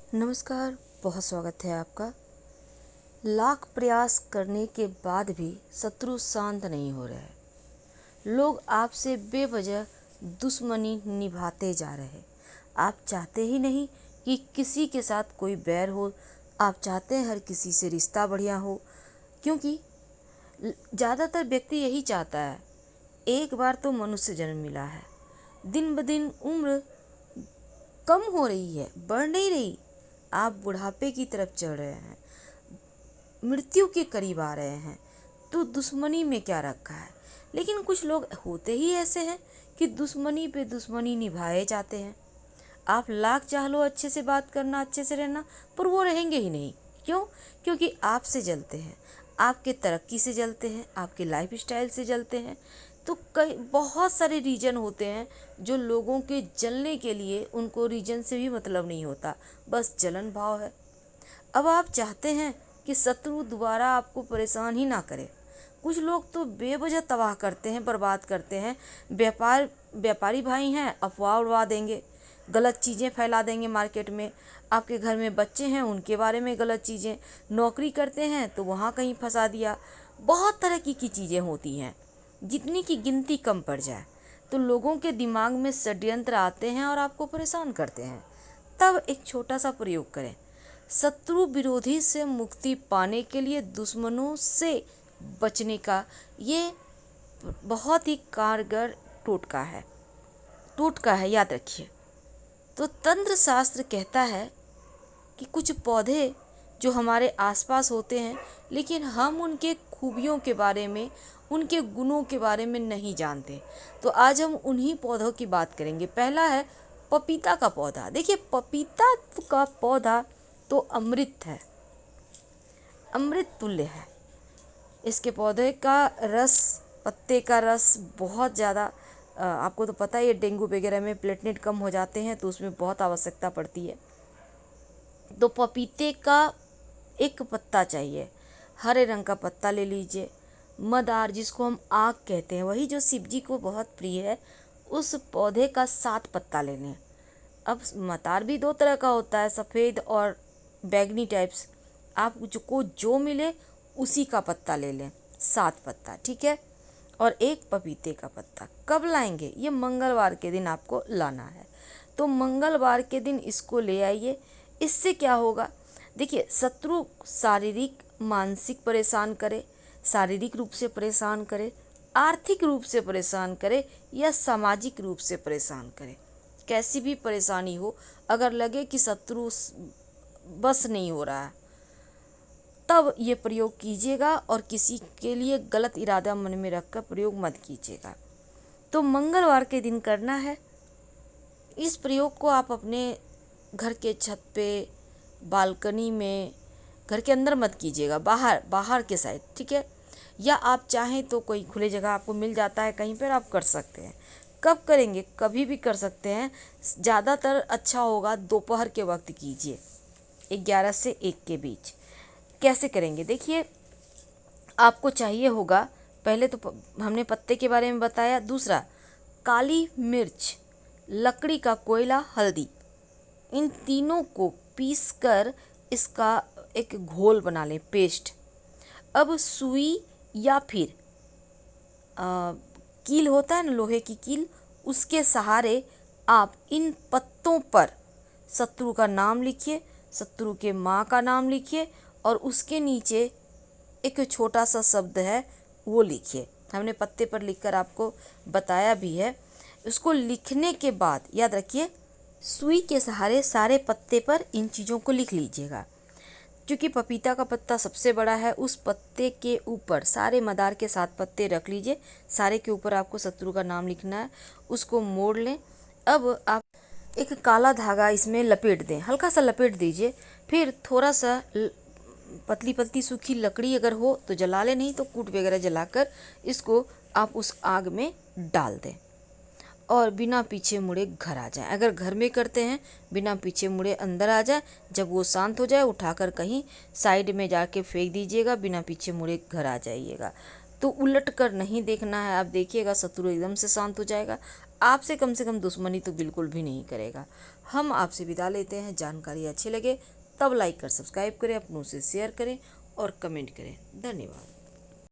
नमस्कार, बहुत स्वागत है आपका। लाख प्रयास करने के बाद भी शत्रु शांत नहीं हो रहे हैं। लोग आपसे बेवजह दुश्मनी निभाते जा रहे हैं। आप चाहते ही नहीं कि किसी के साथ कोई बैर हो। आप चाहते हैं हर किसी से रिश्ता बढ़िया हो, क्योंकि ज़्यादातर व्यक्ति यही चाहता है। एक बार तो मनुष्य जन्म मिला है, दिन ब दिन उम्र कम हो रही है, बढ़ नहीं रही। आप बुढ़ापे की तरफ चढ़ रहे हैं, मृत्यु के करीब आ रहे हैं, तो दुश्मनी में क्या रखा है। लेकिन कुछ लोग होते ही ऐसे हैं कि दुश्मनी पे दुश्मनी निभाए जाते हैं। आप लाख चाह लो अच्छे से बात करना, अच्छे से रहना, पर वो रहेंगे ही नहीं। क्यों? क्योंकि आपसे जलते हैं, आपके तरक्की से जलते हैं, आपके लाइफ स्टाइल से जलते हैं। तो कई बहुत सारे रीजन होते हैं जो लोगों के जलने के लिए, उनको रीजन से भी मतलब नहीं होता, बस जलन भाव है। अब आप चाहते हैं कि शत्रु दोबारा आपको परेशान ही ना करे। कुछ लोग तो बेवजह तबाह करते हैं, बर्बाद करते हैं। व्यापारी भाई हैं, अफवाह उड़वा देंगे, गलत चीज़ें फैला देंगे मार्केट में। आपके घर में बच्चे हैं, उनके बारे में गलत चीज़ें। नौकरी करते हैं तो वहाँ कहीं फंसा दिया। बहुत तरह की चीज़ें होती हैं, जितनी की गिनती कम पड़ जाए। तो लोगों के दिमाग में षड्यंत्र आते हैं और आपको परेशान करते हैं। तब एक छोटा सा प्रयोग करें। शत्रु विरोधी से मुक्ति पाने के लिए दुश्मनों से बचने का ये बहुत ही कारगर टोटका है, याद रखिए। तो तंत्र शास्त्र कहता है कि कुछ पौधे जो हमारे आसपास होते हैं, लेकिन हम उनके खूबियों के बारे में, उनके गुणों के बारे में नहीं जानते। तो आज हम उन्हीं पौधों की बात करेंगे। पहला है पपीता का पौधा। देखिए, पपीता का पौधा तो अमृत है, अमृत तुल्य है। इसके पौधे का रस, पत्ते का रस बहुत ज़्यादा, आपको तो पता ही है, डेंगू वगैरह में प्लेटलेट कम हो जाते हैं तो उसमें बहुत आवश्यकता पड़ती है। तो पपीते का एक पत्ता चाहिए, हरे रंग का पत्ता ले लीजिए। मदार, जिसको हम आग कहते हैं, वही जो शिव जी को बहुत प्रिय है, उस पौधे का 7 पत्ता ले लें। अब मदार भी 2 तरह का होता है, सफ़ेद और बैगनी टाइप्स। आपको जो मिले उसी का पत्ता ले लें, 7 पत्ता, ठीक है। और एक पपीते का पत्ता कब लाएंगे? ये मंगलवार के दिन आपको लाना है। तो मंगलवार के दिन इसको ले आइए। इससे क्या होगा? देखिए, शत्रु शारीरिक मानसिक परेशान करे, शारीरिक रूप से परेशान करे, आर्थिक रूप से परेशान करे, या सामाजिक रूप से परेशान करे, कैसी भी परेशानी हो, अगर लगे कि शत्रु बस नहीं हो रहा है, तब ये प्रयोग कीजिएगा। और किसी के लिए गलत इरादा मन में रखकर प्रयोग मत कीजिएगा। तो मंगलवार के दिन करना है। इस प्रयोग को आप अपने घर के छत पे, बालकनी में, घर के अंदर मत कीजिएगा, बाहर के साइड, ठीक है। या आप चाहें तो कोई खुली जगह आपको मिल जाता है, कहीं पर आप कर सकते हैं। कब करेंगे? कभी भी कर सकते हैं। ज़्यादातर अच्छा होगा दोपहर के वक्त कीजिए, 11 से 1 के बीच। कैसे करेंगे? देखिए, आपको चाहिए होगा, पहले तो हमने पत्ते के बारे में बताया। दूसरा, काली मिर्च, लकड़ी का कोयला, हल्दी, इन तीनों को पीसकर इसका एक घोल बना लें, पेस्ट। अब सुई या फिर कील होता है ना, लोहे की कील, उसके सहारे आप इन पत्तों पर शत्रु का नाम लिखिए, शत्रु के माँ का नाम लिखिए, और उसके नीचे एक छोटा सा शब्द है वो लिखिए। हमने पत्ते पर लिखकर आपको बताया भी है। उसको लिखने के बाद याद रखिए, सुई के सहारे सारे पत्ते पर इन चीज़ों को लिख लीजिएगा। क्योंकि पपीता का पत्ता सबसे बड़ा है, उस पत्ते के ऊपर सारे मदार के 7 पत्ते रख लीजिए। सारे के ऊपर आपको शत्रु का नाम लिखना है। उसको मोड़ लें। अब आप एक काला धागा इसमें लपेट दें, हल्का सा लपेट दीजिए। फिर थोड़ा सा पतली पतली सूखी लकड़ी अगर हो तो जला लें, नहीं तो कूट वगैरह जलाकर इसको आप उस आग में डाल दें और बिना पीछे मुड़े घर आ जाए। अगर घर में करते हैं, बिना पीछे मुड़े अंदर आ जाए। जब वो शांत हो जाए, उठाकर कहीं साइड में जाके फेंक दीजिएगा, बिना पीछे मुड़े घर आ जाइएगा। तो उलट कर नहीं देखना है। आप देखिएगा शत्रु एकदम से शांत हो जाएगा, आपसे कम से कम दुश्मनी तो बिल्कुल भी नहीं करेगा। हम आपसे विदा लेते हैं। जानकारी अच्छी लगे तब लाइक कर सब्सक्राइब करें, अपनों से शेयर करें और कमेंट करें। धन्यवाद।